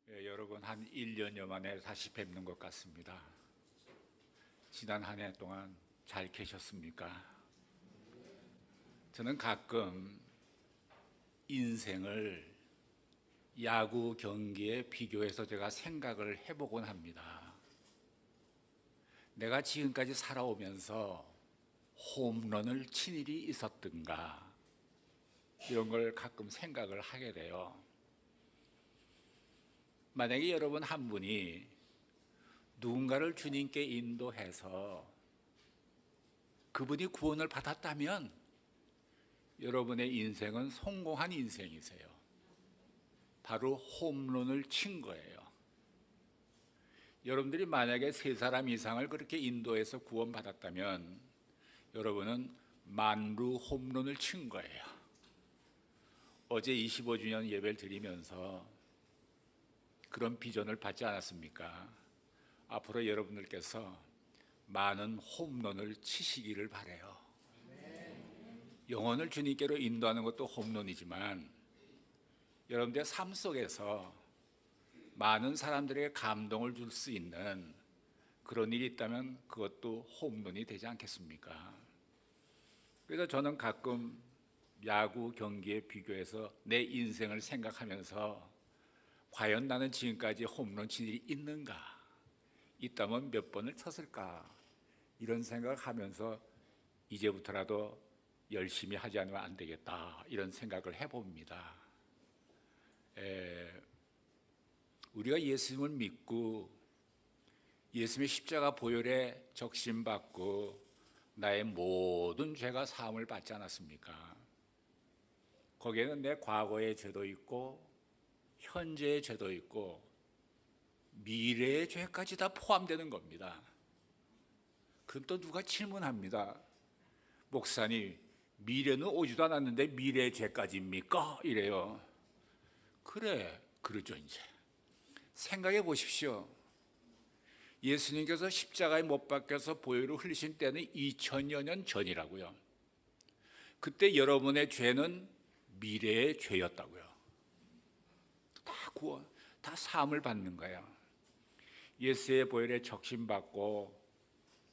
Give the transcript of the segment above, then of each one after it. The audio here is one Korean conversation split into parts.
여러분 한 1년여 만에 다시 뵙는 것 같습니다. 지난 한 해 동안 잘 계셨습니까? 저는 가끔 인생을 야구 경기에 비교해서 제가 생각을 해보곤 합니다. 내가 지금까지 살아오면서 홈런을 친 일이 있었던가, 이런 걸 가끔 생각을 하게 돼요. 만약에 여러분 한 분이 누군가를 주님께 인도해서 그분이 구원을 받았다면 여러분의 인생은 성공한 인생이세요. 바로 홈런을 친 거예요. 여러분들이 만약에 3사람 이상을 그렇게 인도해서 구원받았다면 여러분은 만루 홈런을 친 거예요. 어제 25주년 예배를 드리면서 그런 비전을 받지 않았습니까? 앞으로 여러분들께서 많은 홈런을 치시기를 바라요. 영혼을 주님께로 인도하는 것도 홈런이지만 여러분들의 삶 속에서 많은 사람들에게 감동을 줄 수 있는 그런 일이 있다면 그것도 홈런이 되지 않겠습니까? 그래서 저는 가끔 야구 경기에 비교해서 내 인생을 생각하면서 과연 나는 지금까지 홈런 친 일이 있는가? 있다면 몇 번을 쳤을까? 이런 생각을 하면서 이제부터라도 열심히 하지 않으면 안 되겠다, 이런 생각을 해봅니다. 우리가 예수님을 믿고 예수님의 십자가 보혈에 적신받고 나의 모든 죄가 사함을 받지 않았습니까? 거기에는 내 과거의 죄도 있고 현재의 죄도 있고 미래의 죄까지 다 포함되는 겁니다. 그럼 또 누가 질문합니다. 목사님, 미래는 오지도 않았는데 미래의 죄까지입니까? 이래요. 그래, 그러죠. 이제 생각해 보십시오. 예수님께서 십자가에 못 박혀서 보혈을 흘리신 때는 2000여 년 전이라고요. 그때 여러분의 죄는 미래의 죄였다고요. 다 구원, 다 사함을 받는 거예요. 예수의 보혈에 적신받고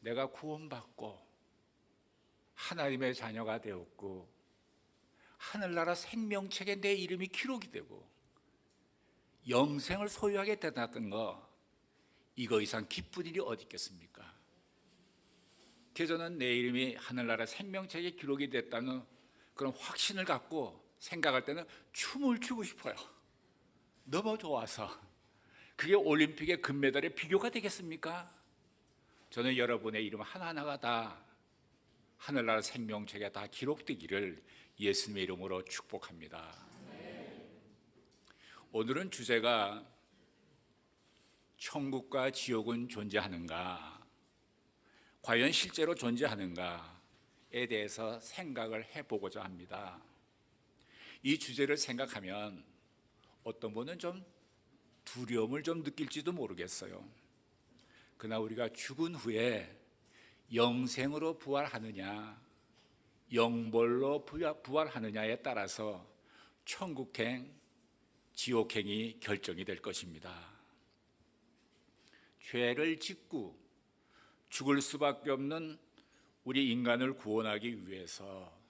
내가 구원받고 하나님의 자녀가 되었고 하늘나라 생명책에 내 이름이 기록이 되고 영생을 소유하게 되었던 거, 이거 이상 기쁜 일이 어디 있겠습니까? 그래서 저는 내 이름이 하늘나라 생명책에 기록이 됐다는 그런 확신을 갖고 생각할 때는 춤을 추고 싶어요. 너무 좋아서. 그게 올림픽의 금메달의 비교가 되겠습니까? 저는 여러분의 이름 하나하나가 다 하늘나라 생명책에 다 기록되기를 예수님의 이름으로 축복합니다. 오늘은 주제가 천국과 지옥은 존재하는가, 과연 실제로 존재하는가에 대해서 생각을 해보고자 합니다. 이 주제를 생각하면 어떤 분은 좀 두려움을 좀 느낄지도 모르겠어요. 그러나 우리가 죽은 후에 영생으로 부활하느냐 영벌로 부활하느냐에 따라서 천국행, 지옥행이 결정이 될 것입니다. 죄를 짓고 죽을 수밖에 없는 우리 인간을 구원하기 위해서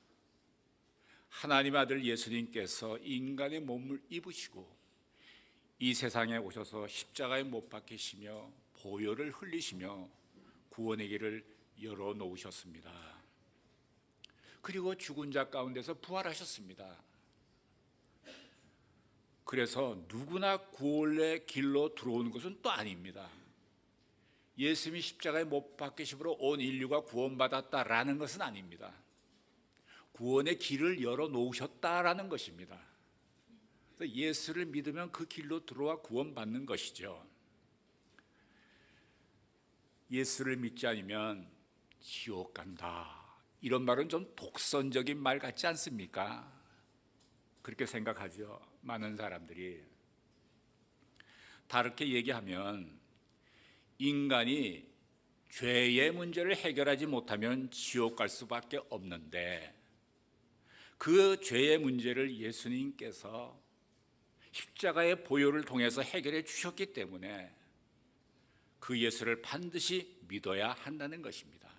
하나님 아들 예수님께서 인간의 몸을 입으시고 이 세상에 오셔서 십자가에 못 박히시며 보혈을 흘리시며 구원의 길을 열어놓으셨습니다. 그리고 죽은 자 가운데서 부활하셨습니다. 그래서 누구나 구원의 길로 들어오는 것은 또 아닙니다. 예수님이 십자가에 못 박히심으로 온 인류가 구원받았다라는 것은 아닙니다. 구원의 길을 열어놓으셨다라는 것입니다. 그래서 예수를 믿으면 그 길로 들어와 구원받는 것이죠. 예수를 믿지 않으면 지옥 간다, 이런 말은 좀 독선적인 말 같지 않습니까? 그렇게 생각하죠, 많은 사람들이. 다르게 얘기하면 인간이 죄의 문제를 해결하지 못하면 지옥 갈 수밖에 없는데 그 죄의 문제를 예수님께서 십자가의 보혈을 통해서 해결해 주셨기 때문에 그 예수를 반드시 믿어야 한다는 것입니다.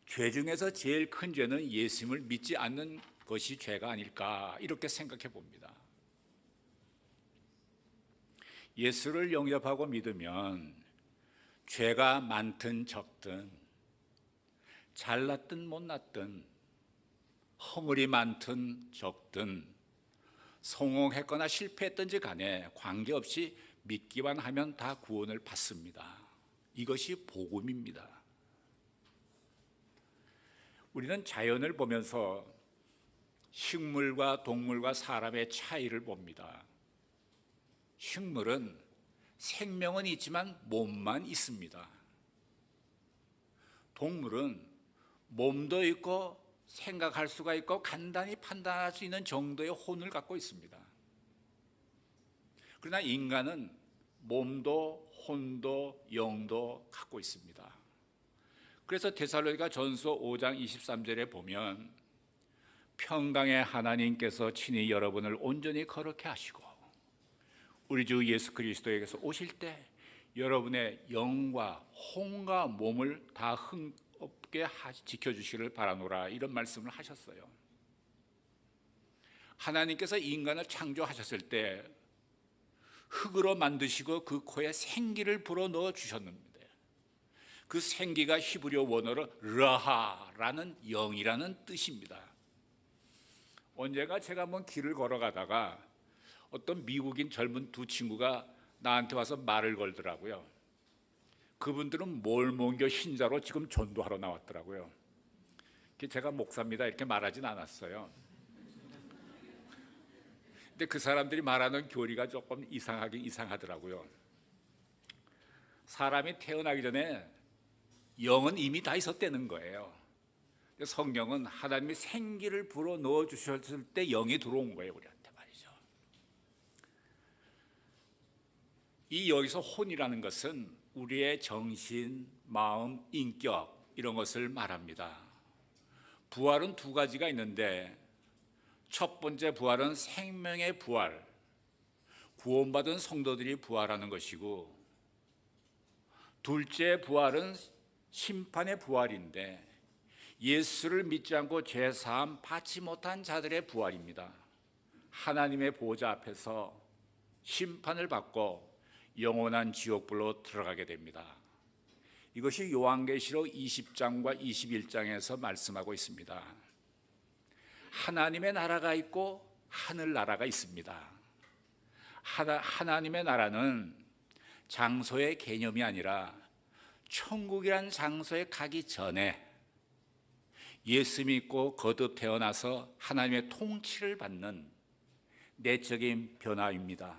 죄 중에서 제일 큰 죄는 예수님을 믿지 않는 것이 죄가 아닐까 이렇게 생각해 봅니다. 예수를 영접하고 믿으면 죄가 많든 적든 잘났든 못났든 허물이 많든 적든 성공했거나 실패했든지 간에 관계없이 믿기만 하면 다 구원을 받습니다. 이것이 복음입니다. 우리는 자연을 보면서 식물과 동물과 사람의 차이를 봅니다. 식물은 생명은 있지만 몸만 있습니다. 동물은 몸도 있고 생각할 수가 있고 간단히 판단할 수 있는 정도의 혼을 갖고 있습니다. 그러나 인간은 몸도 혼도 영도 갖고 있습니다. 그래서 데살로니가 전서 5장 23절에 보면 평강의 하나님께서 친히 여러분을 온전히 거룩해 하시고 우리 주 예수 그리스도에게서 오실 때 여러분의 영과 혼과 몸을 다 흥없게 지켜주시기를 바라노라 이런 말씀을 하셨어요. 하나님께서 인간을 창조하셨을 때 흙으로 만드시고 그 코에 생기를 불어넣어 주셨는데 그 생기가 히브리어 원어로 르하라는 영이라는 뜻입니다. 언젠가 제가 한번 길을 걸어가다가 어떤 미국인 젊은 두 친구가 나한테 와서 말을 걸더라고요. 그분들은 몰몬교 신자로 지금 전도하러 나왔더라고요. 제가 목사입니다 이렇게 말하진 않았어요. 근데 그 사람들이 말하는 교리가 조금 이상하긴 이상하더라고요. 사람이 태어나기 전에 영은 이미 다 있었다는 거예요. 성경은 하나님이 생기를 불어 넣어 주셨을 때 영이 들어온 거예요, 우리한테 말이죠. 이 여기서 혼이라는 것은 우리의 정신, 마음, 인격 이런 것을 말합니다. 부활은 두 가지가 있는데 첫 번째 부활은 생명의 부활, 구원받은 성도들이 부활하는 것이고 둘째 부활은 심판의 부활인데 예수를 믿지 않고 죄사함 받지 못한 자들의 부활입니다. 하나님의 보좌 앞에서 심판을 받고 영원한 지옥불로 들어가게 됩니다. 이것이 요한계시록 20장과 21장에서 말씀하고 있습니다. 하나님의 나라가 있고 하늘나라가 있습니다. 하나님의 나라는 장소의 개념이 아니라 천국이란 장소에 가기 전에 예수 믿고 거듭 태어나서 하나님의 통치를 받는 내적인 변화입니다.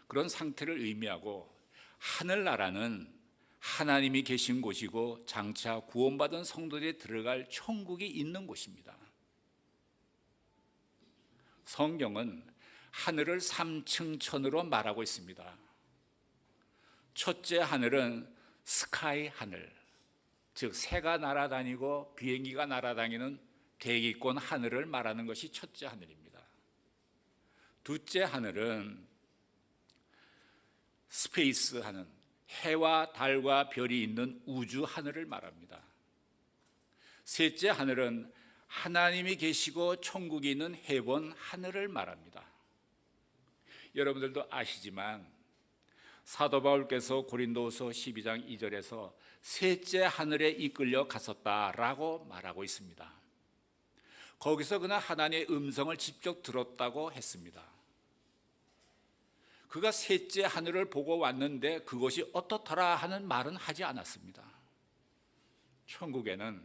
그런 상태를 의미하고 하늘나라는 하나님이 계신 곳이고 장차 구원받은 성도들이 들어갈 천국이 있는 곳입니다. 성경은 하늘을 3층 천으로 말하고 있습니다. 첫째 하늘은 스카이 하늘, 즉 새가 날아다니고 비행기가 날아다니는 대기권 하늘을 말하는 것이 첫째 하늘입니다. 둘째 하늘은 스페이스 하늘, 해와 달과 별이 있는 우주 하늘을 말합니다. 셋째 하늘은 하나님이 계시고 천국이 있는 헤븐 하늘을 말합니다. 여러분들도 아시지만 사도 바울께서 고린도후서 12장 2절에서 셋째 하늘에 이끌려 갔었다라고 말하고 있습니다. 거기서 그는 하나님의 음성을 직접 들었다고 했습니다. 그가 셋째 하늘을 보고 왔는데 그것이 어떻더라 하는 말은 하지 않았습니다. 천국에는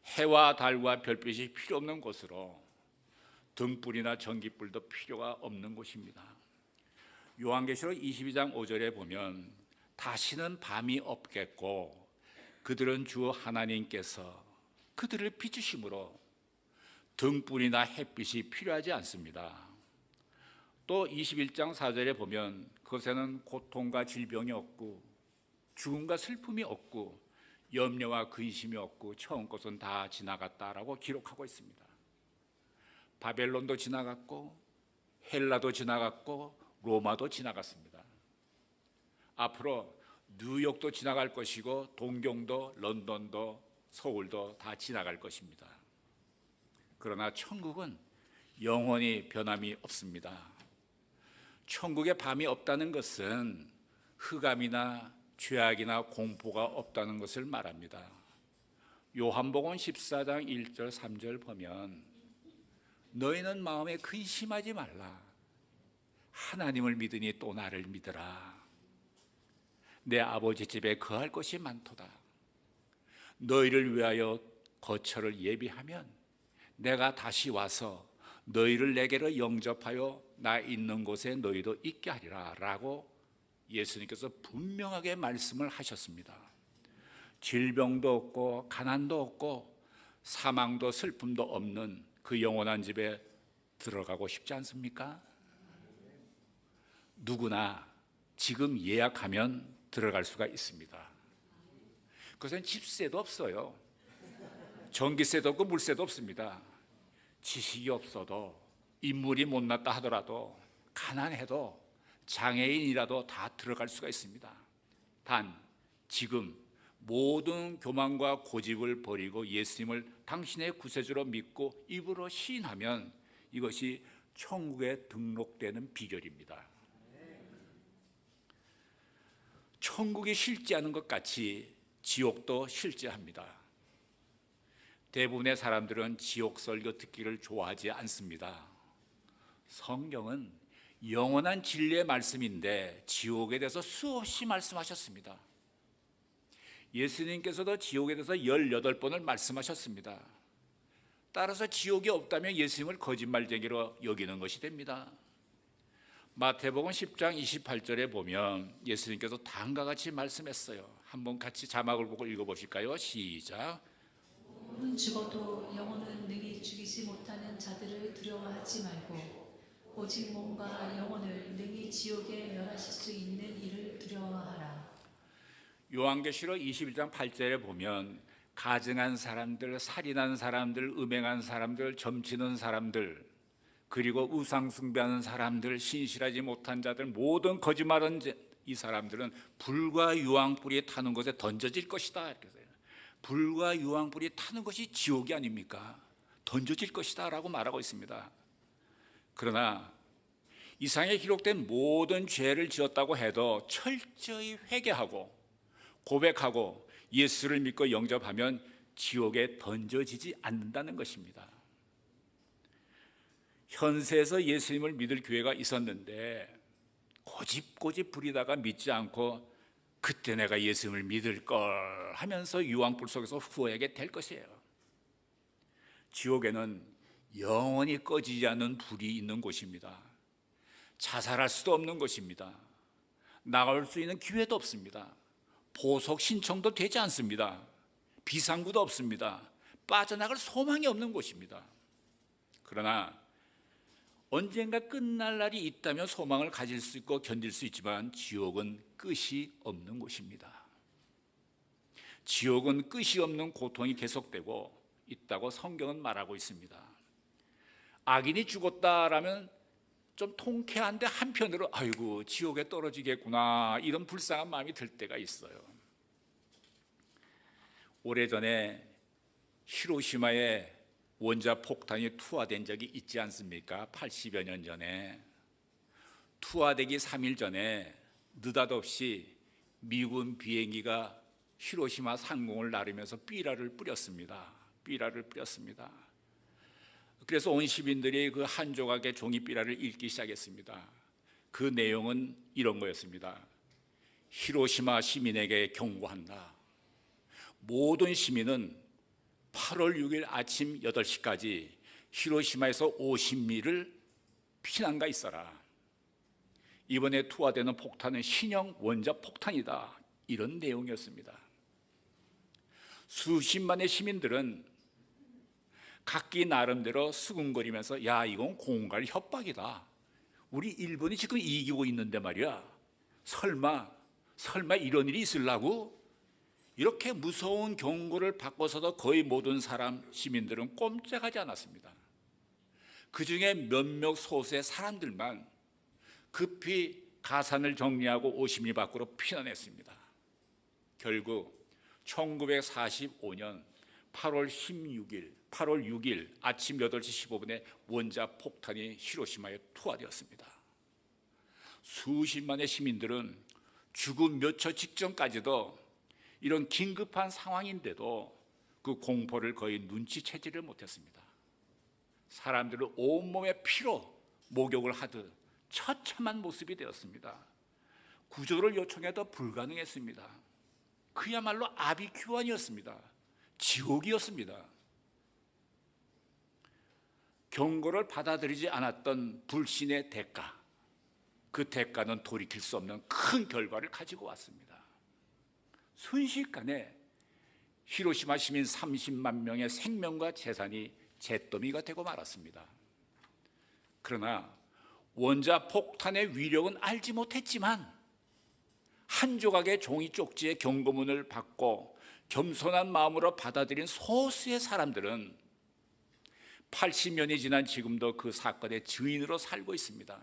해와 달과 별빛이 필요 없는 곳으로 등불이나 전기불도 필요가 없는 곳입니다. 요한계시록 22장 5절에 보면 다시는 밤이 없겠고 그들은 주 하나님께서 그들을 비추심으로 등불이나 햇빛이 필요하지 않습니다. 또 21장 4절에 보면 그곳에는 고통과 질병이 없고 죽음과 슬픔이 없고 염려와 근심이 없고 처음 것은 다 지나갔다라고 기록하고 있습니다. 바벨론도 지나갔고 헬라도 지나갔고 로마도 지나갔습니다. 앞으로 뉴욕도 지나갈 것이고 동경도 런던도 서울도 다 지나갈 것입니다. 그러나 천국은 영원히 변함이 없습니다. 천국에 밤이 없다는 것은 흑암이나 죄악이나 공포가 없다는 것을 말합니다. 요한복음 14장 1절 3절 보면 너희는 마음에 근심하지 말라. 하나님을 믿으니 또 나를 믿으라. 내 아버지 집에 거할 것이 많도다. 너희를 위하여 거처를 예비하면 내가 다시 와서 너희를 내게로 영접하여 나 있는 곳에 너희도 있게 하리라 라고 예수님께서 분명하게 말씀을 하셨습니다. 질병도 없고 가난도 없고 사망도 슬픔도 없는 그 영원한 집에 들어가고 싶지 않습니까? 누구나 지금 예약하면 들어갈 수가 있습니다. 그것은 집세도 없어요. 전기세도 없고 물세도 없습니다. 지식이 없어도 인물이 못났다 하더라도 가난해도 장애인이라도 다 들어갈 수가 있습니다. 단 지금 모든 교만과 고집을 버리고 예수님을 당신의 구세주로 믿고 입으로 시인하면 이것이 천국에 등록되는 비결입니다. 천국이 실제하는 것 같이 지옥도 실제합니다. 대부분의 사람들은 지옥 설교 듣기를 좋아하지 않습니다. 성경은 영원한 진리의 말씀인데 지옥에 대해서 수없이 말씀하셨습니다. 예수님께서도 지옥에 대해서 18번을 말씀하셨습니다. 따라서 지옥이 없다면 예수님을 거짓말쟁이로 여기는 것이 됩니다. 마태복음 10장 28절에 보면 예수님께서 다음과 같이 말씀했어요. 한번 같이 자막을 보고 읽어보실까요? 시작. 몸은 죽어도 영혼은 능히 죽이지 못하는 자들을 두려워하지 말고 오직 몸과 영혼을 능히 지옥에 멸하실 수 있는 이를 두려워하라. 요한계시록 21장 8절에 보면 가증한 사람들, 살인한 사람들, 음행한 사람들, 점치는 사람들, 그리고 우상 숭배하는 사람들, 신실하지 못한 자들, 모든 거짓말하는 이 사람들은 불과 유황불이 타는 것에 던져질 것이다. 이렇게 해요. 불과 유황불이 타는 것이 지옥이 아닙니까? 던져질 것이다 라고 말하고 있습니다. 그러나 이 상에 기록된 모든 죄를 지었다고 해도 철저히 회개하고 고백하고 예수를 믿고 영접하면 지옥에 던져지지 않는다는 것입니다. 현세에서 예수님을 믿을 교회가 있었는데 고집 부리다가 믿지 않고 그때 내가 예수님을 믿을 걸 하면서 유황불 속에서 후회하게 될 것이에요. 지옥에는 영원히 꺼지지 않는 불이 있는 곳입니다. 자살할 수도 없는 것입니다. 나갈 수 있는 기회도 없습니다. 보석 신청도 되지 않습니다. 비상구도 없습니다. 빠져나갈 소망이 없는 곳입니다. 그러나 언젠가 끝날 날이 있다면 소망을 가질 수 있고 견딜 수 있지만 지옥은 끝이 없는 곳입니다. 지옥은 끝이 없는 고통이 계속되고 있다고 성경은 말하고 있습니다. 악인이 죽었다라면 좀 통쾌한데 한편으로 아이고 지옥에 떨어지겠구나 이런 불쌍한 마음이 들 때가 있어요. 오래전에 히로시마에 원자 폭탄이 투하된 적이 있지 않습니까? 80여 년 전에. 투하되기 3일 전에 느닷없이 미군 비행기가 히로시마 상공을 나르면서 삐라를 뿌렸습니다. 그래서 온 시민들이 그 한 조각의 종이삐라를 읽기 시작했습니다. 그 내용은 이런 거였습니다. 히로시마 시민에게 경고한다. 모든 시민은 8월 6일 아침 8시까지 히로시마에서 50미를 피난가 있어라. 이번에 투하되는 폭탄은 신형 원자 폭탄이다. 이런 내용이었습니다. 수십만의 시민들은 각기 나름대로 수군거리면서 야 이건 공갈 협박이다. 우리 일본이 지금 이기고 있는데 말이야. 설마 이런 일이 있으려고? 이렇게 무서운 경고를 받고서도 거의 모든 시민들은 꼼짝하지 않았습니다. 그 중에 몇몇 소수의 사람들만 급히 가산을 정리하고 50리 밖으로 피난했습니다. 결국 1945년 8월 6일 아침 8시 15분에 원자 폭탄이 히로시마에 투하되었습니다. 수십만의 시민들은 죽음 몇 초 직전까지도 이런 긴급한 상황인데도 그 공포를 거의 눈치채지를 못했습니다. 사람들은 온몸에 피로 목욕을 하듯 처참한 모습이 되었습니다. 구조를 요청해도 불가능했습니다. 그야말로 아비규환이었습니다. 지옥이었습니다. 경고를 받아들이지 않았던 불신의 대가, 그 대가는 돌이킬 수 없는 큰 결과를 가지고 왔습니다. 순식간에 히로시마 시민 30만 명의 생명과 재산이 잿더미가 되고 말았습니다. 그러나 원자 폭탄의 위력은 알지 못했지만 한 조각의 종이 쪽지의 경고문을 받고 겸손한 마음으로 받아들인 소수의 사람들은 80년이 지난 지금도 그 사건의 증인으로 살고 있습니다.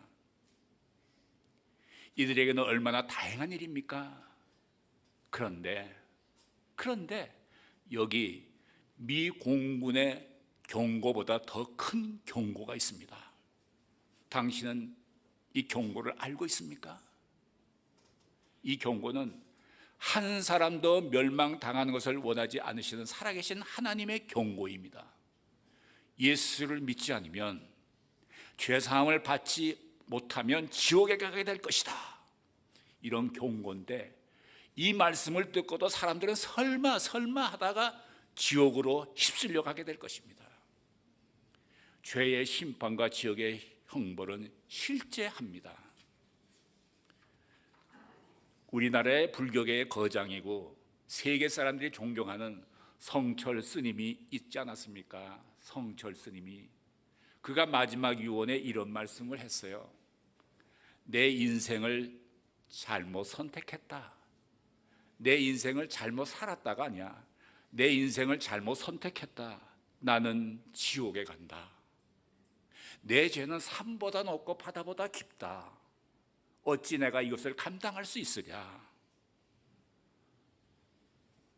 이들에게는 얼마나 다행한 일입니까? 그런데 여기 미 공군의 경고보다 더 큰 경고가 있습니다. 당신은 이 경고를 알고 있습니까? 이 경고는 한 사람도 멸망당하는 것을 원하지 않으시는 살아계신 하나님의 경고입니다. 예수를 믿지 않으면 죄사함을 받지 못하면 지옥에 가게 될 것이다. 이런 경고인데 이 말씀을 듣고도 사람들은 설마 하다가 지옥으로 휩쓸려 가게 될 것입니다. 죄의 심판과 지옥의 형벌은 실제합니다. 우리나라의 불교계의 거장이고 세계 사람들이 존경하는 성철 스님이 있지 않았습니까? 성철 스님이 그가 마지막 유언에 이런 말씀을 했어요. 내 인생을 잘못 선택했다. 내 인생을 잘못 살았다가 아니야. 내 인생을 잘못 선택했다. 나는 지옥에 간다. 내 죄는 산보다 높고 바다보다 깊다. 어찌 내가 이것을 감당할 수 있으랴.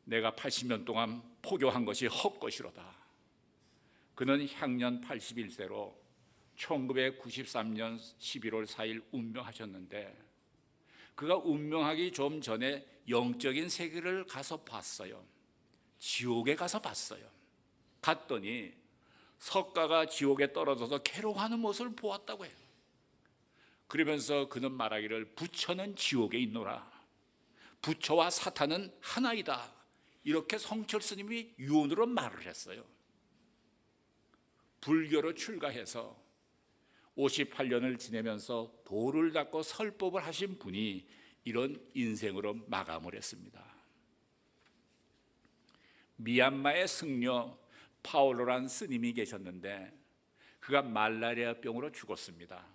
내가 80년 동안 포교한 것이 헛것이로다. 그는 향년 81세로 1993년 11월 4일 운명하셨는데 그가 운명하기 좀 전에 영적인 세계를 가서 봤어요. 지옥에 가서 봤어요. 갔더니 석가가 지옥에 떨어져서 괴로워하는 모습을 보았다고 해요. 그러면서 그는 말하기를 부처는 지옥에 있노라. 부처와 사탄은 하나이다. 이렇게 성철 스님이 유언으로 말을 했어요. 불교로 출가해서 58년을 지내면서 도를 닦고 설법을 하신 분이 이런 인생으로 마감을 했습니다. 미얀마의 승려 파올로란 스님이 계셨는데 그가 말라리아 병으로 죽었습니다.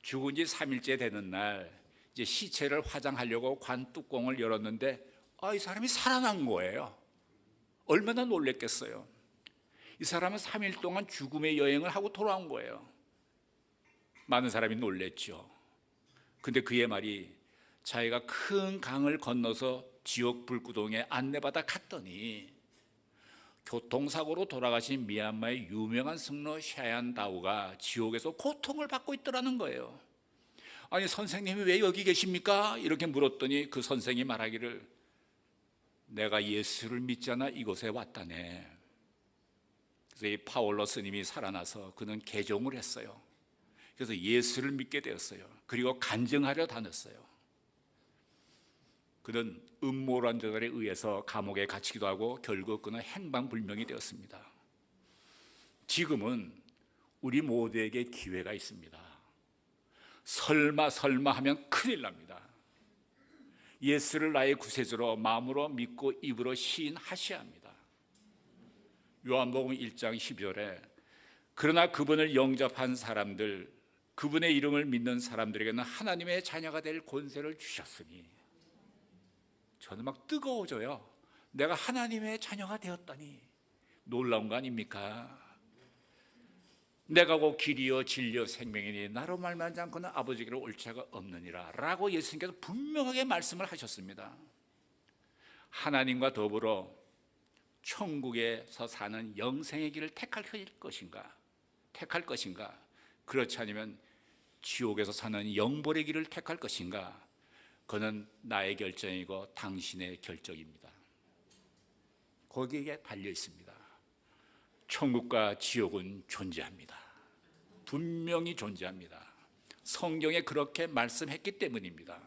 죽은 지 3일째 되는 날 이제 시체를 화장하려고 관 뚜껑을 열었는데 이 사람이 살아난 거예요. 얼마나 놀랬겠어요. 이 사람은 3일 동안 죽음의 여행을 하고 돌아온 거예요. 많은 사람이 놀랬죠. 근데 그의 말이 자기가 큰 강을 건너서 지옥 불구덩이에 안내받아 갔더니 교통사고로 돌아가신 미얀마의 유명한 승려 샤얀다오가 지옥에서 고통을 받고 있더라는 거예요. 아니 선생님이 왜 여기 계십니까? 이렇게 물었더니 그 선생이 말하기를 내가 예수를 믿지 않아 이곳에 왔다네. 그래서 이 파올로 스님이 살아나서 그는 개종을 했어요. 그래서 예수를 믿게 되었어요. 그리고 간증하려 다녔어요. 그는 음모론자들에 의해서 감옥에 갇히기도 하고 결국 그는 행방불명이 되었습니다. 지금은 우리 모두에게 기회가 있습니다. 설마 하면 큰일 납니다. 예수를 나의 구세주로 마음으로 믿고 입으로 시인하셔야 합니다. 요한복음 1장 12절에 그러나 그분을 영접한 사람들, 그분의 이름을 믿는 사람들에게는 하나님의 자녀가 될 권세를 주셨으니, 저는 막 뜨거워져요. 내가 하나님의 자녀가 되었다니 놀라운 거 아닙니까? 내가 곧 길이요 진리요 생명이니 나로 말미암지 않고는 아버지께로 올 자가 없느니라 라고 예수님께서 분명하게 말씀을 하셨습니다. 하나님과 더불어 천국에서 사는 영생의 길을 택할 것인가? 그렇지 않으면 지옥에서 사는 영벌의 길을 택할 것인가? 그는 나의 결정이고 당신의 결정입니다. 거기에 달려 있습니다. 천국과 지옥은 존재합니다. 분명히 존재합니다. 성경에 그렇게 말씀했기 때문입니다.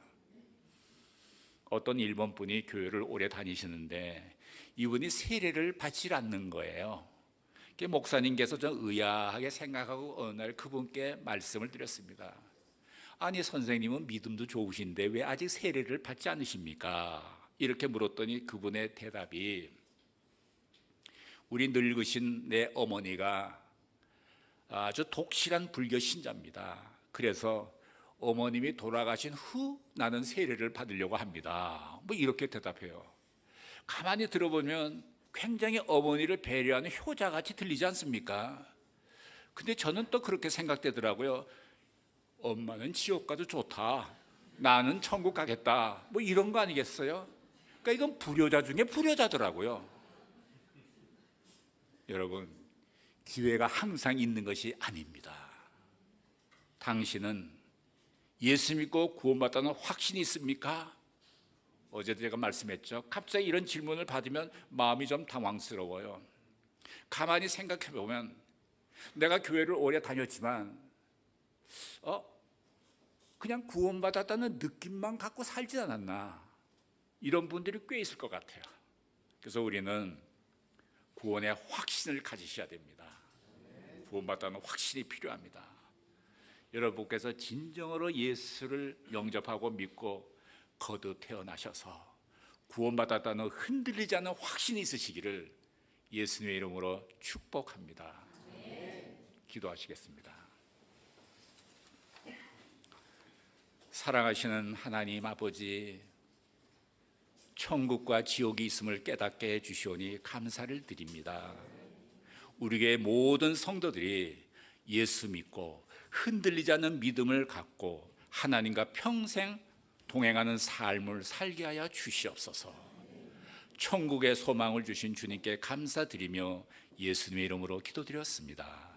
어떤 일본 분이 교회를 오래 다니시는데 이분이 세례를 받지 않는 거예요. 목사님께서 좀 의아하게 생각하고 어느 날 그분께 말씀을 드렸습니다. 아니 선생님은 믿음도 좋으신데 왜 아직 세례를 받지 않으십니까? 이렇게 물었더니 그분의 대답이 우리 늙으신 내 어머니가 아주 독실한 불교 신자입니다. 그래서 어머님이 돌아가신 후 나는 세례를 받으려고 합니다. 뭐 이렇게 대답해요. 가만히 들어보면 굉장히 어머니를 배려하는 효자같이 들리지 않습니까? 근데 저는 또 그렇게 생각되더라고요. 엄마는 지옥 가도 좋다. 나는 천국 가겠다. 뭐 이런 거 아니겠어요? 그러니까 이건 불효자 중에 불효자더라고요. 여러분, 기회가 항상 있는 것이 아닙니다. 당신은 예수 믿고 구원받다는 확신이 있습니까? 어제도 제가 말씀했죠. 갑자기 이런 질문을 받으면 마음이 좀 당황스러워요. 가만히 생각해 보면 내가 교회를 오래 다녔지만 그냥 구원받았다는 느낌만 갖고 살지 않았나, 이런 분들이 꽤 있을 것 같아요. 그래서 우리는 구원의 확신을 가지셔야 됩니다. 구원받았다는 확신이 필요합니다. 여러분께서 진정으로 예수를 영접하고 믿고 거듭 태어나셔서 구원받았다는 흔들리지 않는 확신이 있으시기를 예수님의 이름으로 축복합니다. 기도하시겠습니다. 사랑하시는 하나님 아버지, 천국과 지옥이 있음을 깨닫게 해주시오니 감사를 드립니다. 우리 교회 모든 성도들이 예수 믿고 흔들리지 않는 믿음을 갖고 하나님과 평생 동행하는 삶을 살게 하여 주시옵소서. 천국의 소망을 주신 주님께 감사드리며 예수님의 이름으로 기도드렸습니다.